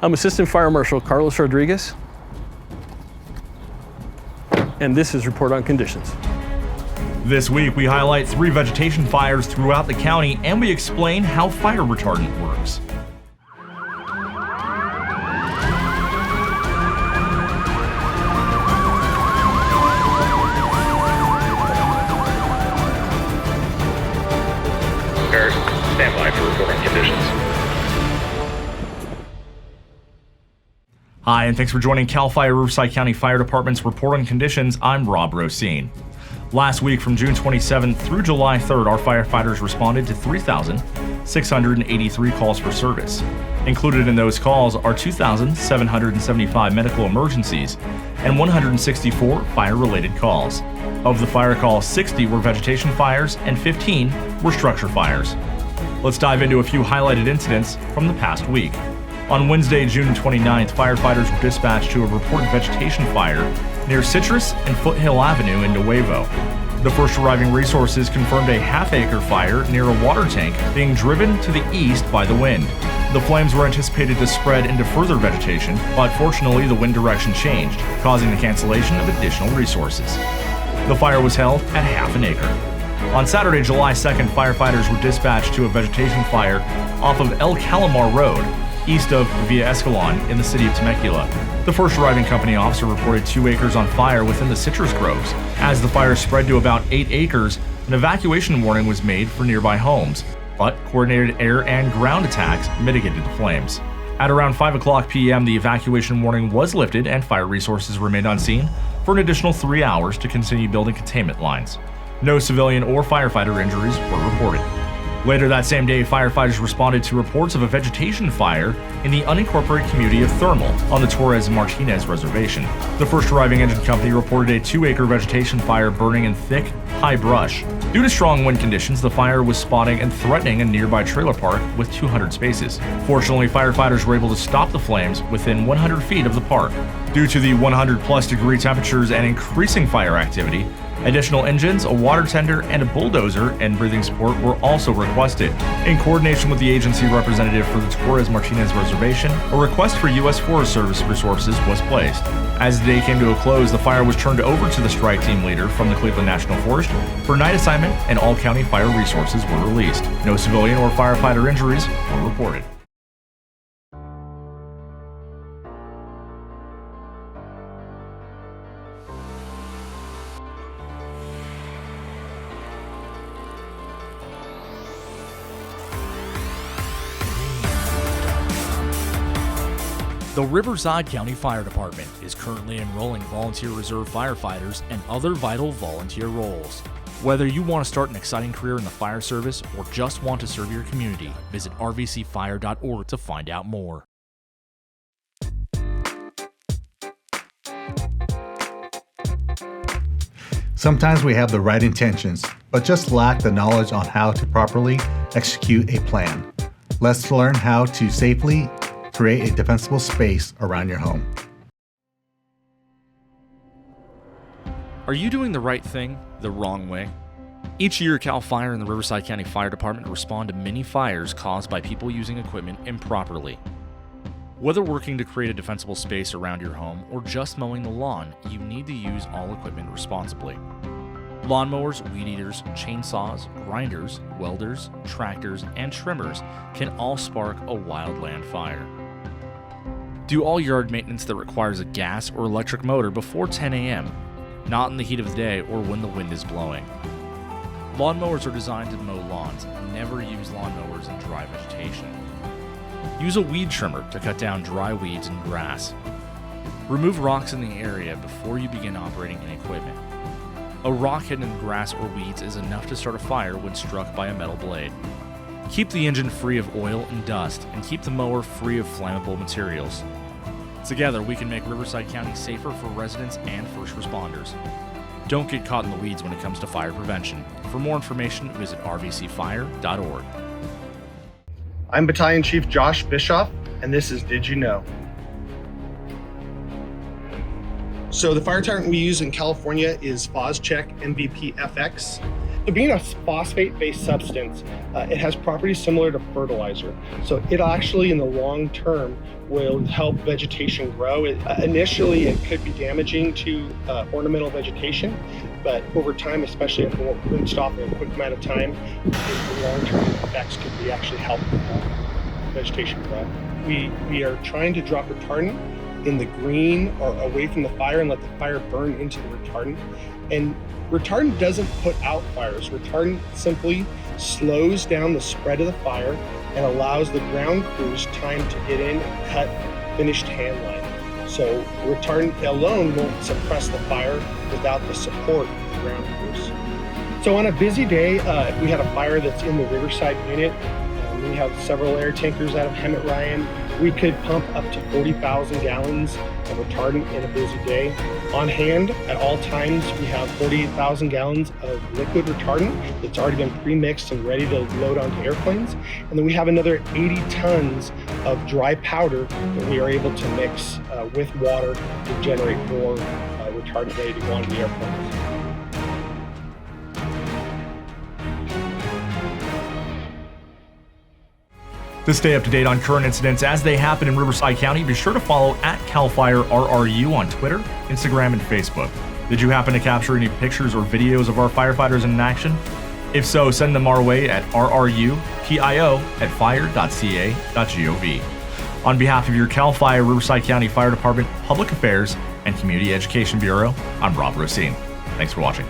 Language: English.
I'm Assistant Fire Marshal Carlos Rodriguez, and this is Report on Conditions. This week, we highlight 3 vegetation fires throughout the county, and we explain how fire retardant works. Stand by for reporting conditions. Hi, and thanks for joining CAL FIRE Riverside County Fire Department's Report on Conditions. I'm Rob Rosine. Last week, from June 27th through July 3rd, our firefighters responded to 3,683 calls for service. Included in those calls are 2,775 medical emergencies and 164 fire-related calls. Of the fire calls, 60 were vegetation fires and 15 were structure fires. Let's dive into a few highlighted incidents from the past week. On Wednesday, June 29th, firefighters were dispatched to a reported vegetation fire near Citrus and Foothill Avenue in Nuevo. The first arriving resources confirmed a half-acre fire near a water tank being driven to the east by the wind. The flames were anticipated to spread into further vegetation, but fortunately the wind direction changed, causing the cancellation of additional resources. The fire was held at half an acre. On Saturday, July 2nd, firefighters were dispatched to a vegetation fire off of El Calamar Road, east of Via Escalon in the city of Temecula. The first arriving company officer reported 2 acres on fire within the citrus groves. As the fire spread to about 8 acres, an evacuation warning was made for nearby homes, but coordinated air and ground attacks mitigated the flames. At around 5 o'clock p.m., the evacuation warning was lifted and fire resources remained on scene for an additional 3 hours to continue building containment lines. No civilian or firefighter injuries were reported. Later that same day, firefighters responded to reports of a vegetation fire in the unincorporated community of Thermal on the Torres Martinez Reservation. The first arriving engine company reported a 2-acre vegetation fire burning in thick, high brush. Due to strong wind conditions, the fire was spotting and threatening a nearby trailer park with 200 spaces. Fortunately, firefighters were able to stop the flames within 100 feet of the park. Due to the 100-plus degree temperatures and increasing fire activity, additional engines, a water tender, and a bulldozer and breathing support were also requested. In coordination with the agency representative for the Torres Martinez Reservation, a request for U.S. Forest Service resources was placed. As the day came to a close, the fire was turned over to the strike team leader from the Cleveland National Forest for night assignment, and all county fire resources were released. No civilian or firefighter injuries were reported. The Riverside County Fire Department is currently enrolling volunteer reserve firefighters and other vital volunteer roles. Whether you want to start an exciting career in the fire service or just want to serve your community, visit RVCFire.org to find out more. Sometimes we have the right intentions, but just lack the knowledge on how to properly execute a plan. Let's learn how to safely create a defensible space around your home. Are you doing the right thing the wrong way? Each year, CAL FIRE and the Riverside County Fire Department respond to many fires caused by people using equipment improperly. Whether working to create a defensible space around your home or just mowing the lawn, you need to use all equipment responsibly. Lawnmowers, weed eaters, chainsaws, grinders, welders, tractors, and trimmers can all spark a wildland fire. Do all yard maintenance that requires a gas or electric motor before 10 a.m., not in the heat of the day or when the wind is blowing. Lawnmowers are designed to mow lawns. Never use lawnmowers in dry vegetation. Use a weed trimmer to cut down dry weeds and grass. Remove rocks in the area before you begin operating any equipment. A rock hidden in grass or weeds is enough to start a fire when struck by a metal blade. Keep the engine free of oil and dust, and keep the mower free of flammable materials. Together, we can make Riverside County safer for residents and first responders. Don't get caught in the weeds when it comes to fire prevention. For more information, visit RVCFire.org. I'm Battalion Chief Josh Bischoff, and this is Did You Know? So the fire retardant we use in California is FOSCHEC MVP FX. So being a phosphate-based substance, it has properties similar to fertilizer. So it actually, in the long term, will help vegetation grow. Initially, it could be damaging to ornamental vegetation, but over time, especially if it rinsed off in a quick amount of time, the long-term effects could be actually help vegetation grow. We are trying to drop retardant in the green or away from the fire and let the fire burn into the retardant. And retardant doesn't put out fires. Retardant simply slows down the spread of the fire and allows the ground crews time to get in and cut finished hand line. So retardant alone won't suppress the fire without the support of the ground crews. So on a busy day, if we had a fire that's in the Riverside unit, we have several air tankers out of Hemet Ryan. We could pump up to 40,000 gallons of retardant in a busy day. On hand, at all times, we have 48,000 gallons of liquid retardant that's already been pre-mixed and ready to load onto airplanes. And then we have another 80 tons of dry powder that we are able to mix with water to generate more retardant ready to go onto the airplanes. To stay up to date on current incidents as they happen in Riverside County, be sure to follow @CalFireRRU on Twitter, Instagram, and Facebook. Did you happen to capture any pictures or videos of our firefighters in action? If so, send them our way at rrupio@fire.ca.gov. On behalf of your CAL FIRE Riverside County Fire Department Public Affairs and Community Education Bureau, I'm Rob Racine. Thanks for watching.